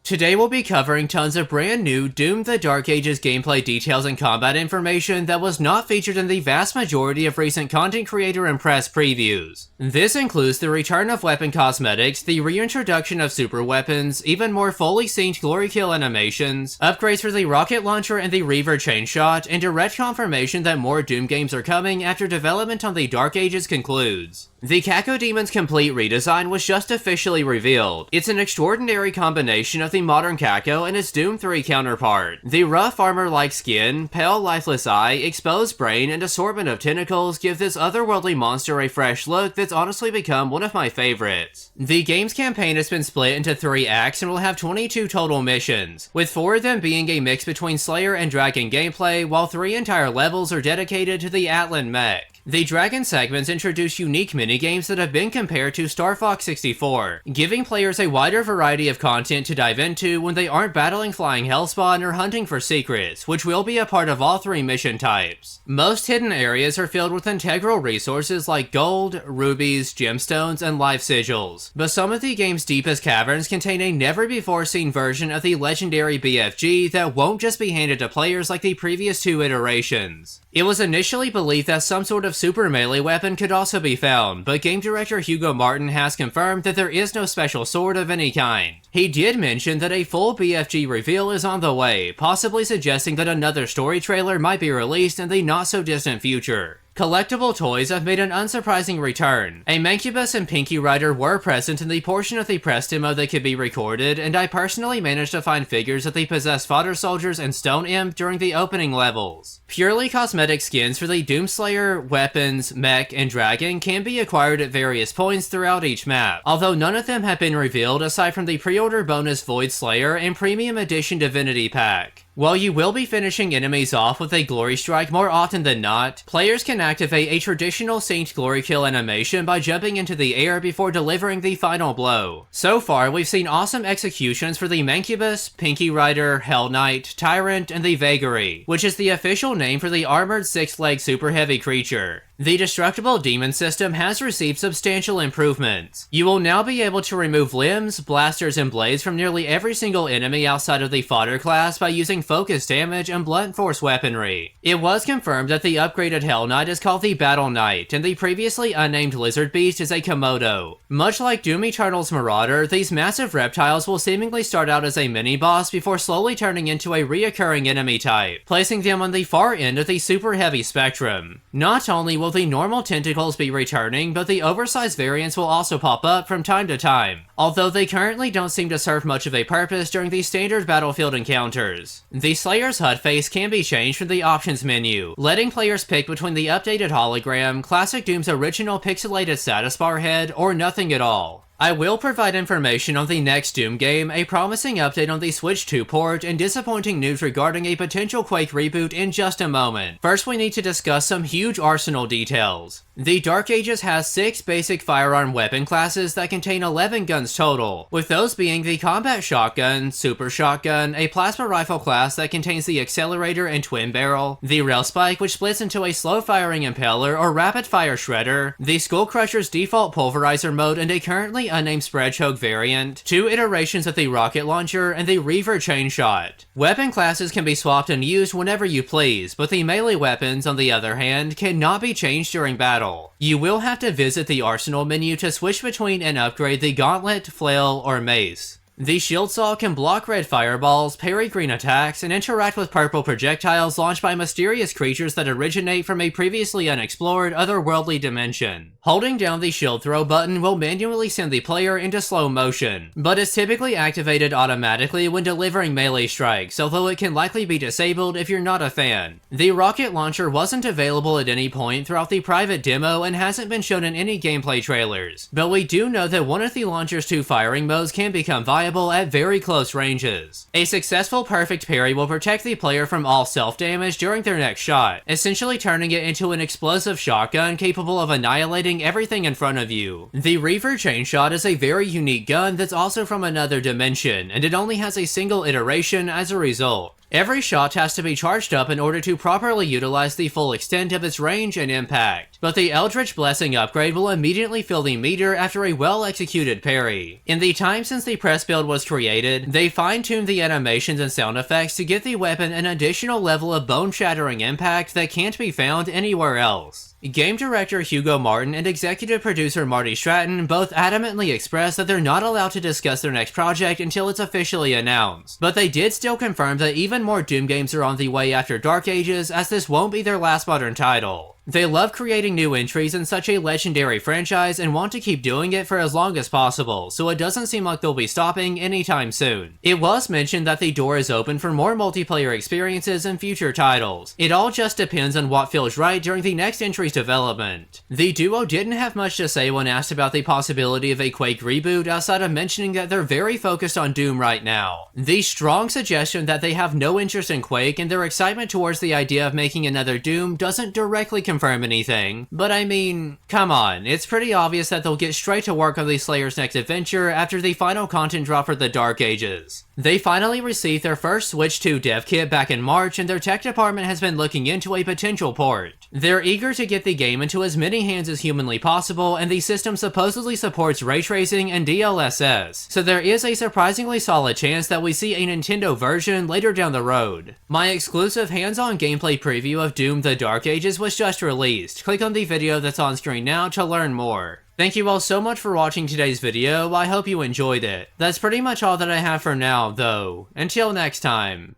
Today we'll be covering tons of brand new Doom the Dark Ages gameplay details and combat information that was not featured in the vast majority of recent content creator and press previews. This includes the return of weapon cosmetics, the reintroduction of super weapons, even more fully synced glory kill animations, upgrades for the rocket launcher and the Reaver chain shot, and direct confirmation that more Doom games are coming after development on the Dark Ages concludes. The Cacodemon's complete redesign was just officially revealed. It's an extraordinary combination of the modern Caco and its Doom 3 counterpart. The rough armor-like skin, pale lifeless eye, exposed brain, and assortment of tentacles give this otherworldly monster a fresh look that's honestly become one of my favorites. The game's campaign has been split into 3 acts and will have 22 total missions, with 4 of them being a mix between Slayer and Dragon gameplay, while 3 entire levels are dedicated to the Atlan mech. The Dragon segments introduce unique minigames that have been compared to Star Fox 64, giving players a wider variety of content to dive into when they aren't battling flying hellspawn or hunting for secrets, which will be a part of all 3 mission types. Most hidden areas are filled with integral resources like gold, rubies, gemstones, and life sigils, but some of the game's deepest caverns contain a never-before-seen version of the legendary BFG that won't just be handed to players like the previous 2 iterations. It was initially believed that some sort of super melee weapon could also be found, but game director Hugo Martin has confirmed that there is no special sword of any kind. He did mention that a full BFG reveal is on the way, possibly suggesting that another story trailer might be released in the not-so-distant future. Collectible toys have made an unsurprising return. A Mancubus and Pinky Rider were present in the portion of the press demo that could be recorded, and I personally managed to find figures of the possessed fodder soldiers and Stone Imp during the opening levels. Purely cosmetic skins for the Doomslayer, weapons, mech, and dragon can be acquired at various points throughout each map, although none of them have been revealed aside from the pre-order bonus Void Slayer and Premium Edition Divinity Pack. While you will be finishing enemies off with a Glory Strike more often than not, players can activate a traditional synced Glory Kill animation by jumping into the air before delivering the final blow. So far, we've seen awesome executions for the Mancubus, Pinky Rider, Hell Knight, Tyrant, and the Vagary, which is the official name for the armored 6-legged super heavy creature. The Destructible demon system has received substantial improvements. You will now be able to remove limbs, blasters, and blades from nearly every single enemy outside of the fodder class by using focus damage and blunt force weaponry. It was confirmed that the upgraded Hell Knight is called the Battle Knight, and the previously unnamed lizard beast is a Komodo. Much like Doom Eternal's Marauder, these massive reptiles will seemingly start out as a mini-boss before slowly turning into a reoccurring enemy type, placing them on the far end of the super heavy spectrum. Not only will the normal tentacles be returning, but the oversized variants will also pop up from time to time, although they currently don't seem to serve much of a purpose during the standard battlefield encounters. The Slayer's HUD face can be changed from the options menu, letting players pick between the updated hologram, Classic Doom's original pixelated status bar head, or nothing at all. I will provide information on the next Doom game, a promising update on the Switch 2 port, and disappointing news regarding a potential Quake reboot in just a moment. First, we need to discuss some huge arsenal details. The Dark Ages has 6 basic firearm weapon classes that contain 11 guns total, with those being the Combat Shotgun, Super Shotgun, a Plasma Rifle class that contains the Accelerator and Twin Barrel, the Rail Spike which splits into a slow-firing Impaler or rapid-fire Shredder, the Skull Crusher's default Pulverizer mode and a currently unnamed Spread Choke variant, 2 iterations of the Rocket Launcher, and the Reaver Chain Shot. Weapon classes can be swapped and used whenever you please, but the melee weapons, on the other hand, cannot be changed during battle. You will have to visit the arsenal menu to switch between and upgrade the Gauntlet, Flail, or Mace. The Shield Saw can block red fireballs, parry green attacks, and interact with purple projectiles launched by mysterious creatures that originate from a previously unexplored otherworldly dimension. Holding down the shield throw button will manually send the player into slow motion, but is typically activated automatically when delivering melee strikes, although it can likely be disabled if you're not a fan. The rocket launcher wasn't available at any point throughout the private demo and hasn't been shown in any gameplay trailers, but we do know that one of the launcher's 2 firing modes can become viable at very close ranges. A successful perfect parry will protect the player from all self-damage during their next shot, essentially turning it into an explosive shotgun capable of annihilating everything in front of you. The Reaver Chain Shot is a very unique gun that's also from another dimension, and it only has a single iteration as a result. Every shot has to be charged up in order to properly utilize the full extent of its range and impact, but the Eldritch Blessing upgrade will immediately fill the meter after a well-executed parry. In the time since the press build was created, they fine-tuned the animations and sound effects to get the weapon an additional level of bone-shattering impact that can't be found anywhere else. Game director Hugo Martin and executive producer Marty Stratton both adamantly expressed that they're not allowed to discuss their next project until it's officially announced, but they did still confirm that even more Doom games are on the way after Dark Ages, as this won't be their last modern title. They love creating new entries in such a legendary franchise and want to keep doing it for as long as possible, so it doesn't seem like they'll be stopping anytime soon. It was mentioned that the door is open for more multiplayer experiences in future titles. It all just depends on what feels right during the next entry's development. The duo didn't have much to say when asked about the possibility of a Quake reboot outside of mentioning that they're very focused on Doom right now. The strong suggestion that they have no interest in Quake and their excitement towards the idea of making another Doom doesn't directly confirm anything, but I mean, come on, it's pretty obvious that they'll get straight to work on the Slayer's next adventure after the final content drop for the Dark Ages. They finally received their first Switch 2 dev kit back in March, and their tech department has been looking into a potential port. They're eager to get the game into as many hands as humanly possible, and the system supposedly supports ray tracing and DLSS, so there is a surprisingly solid chance that we see a Nintendo version later down the road. My exclusive hands-on gameplay preview of Doom: The Dark Ages was just released. Click on the video that's on screen now to learn more. Thank you all so much for watching today's video, I hope you enjoyed it. That's pretty much all that I have for now, though. Until next time.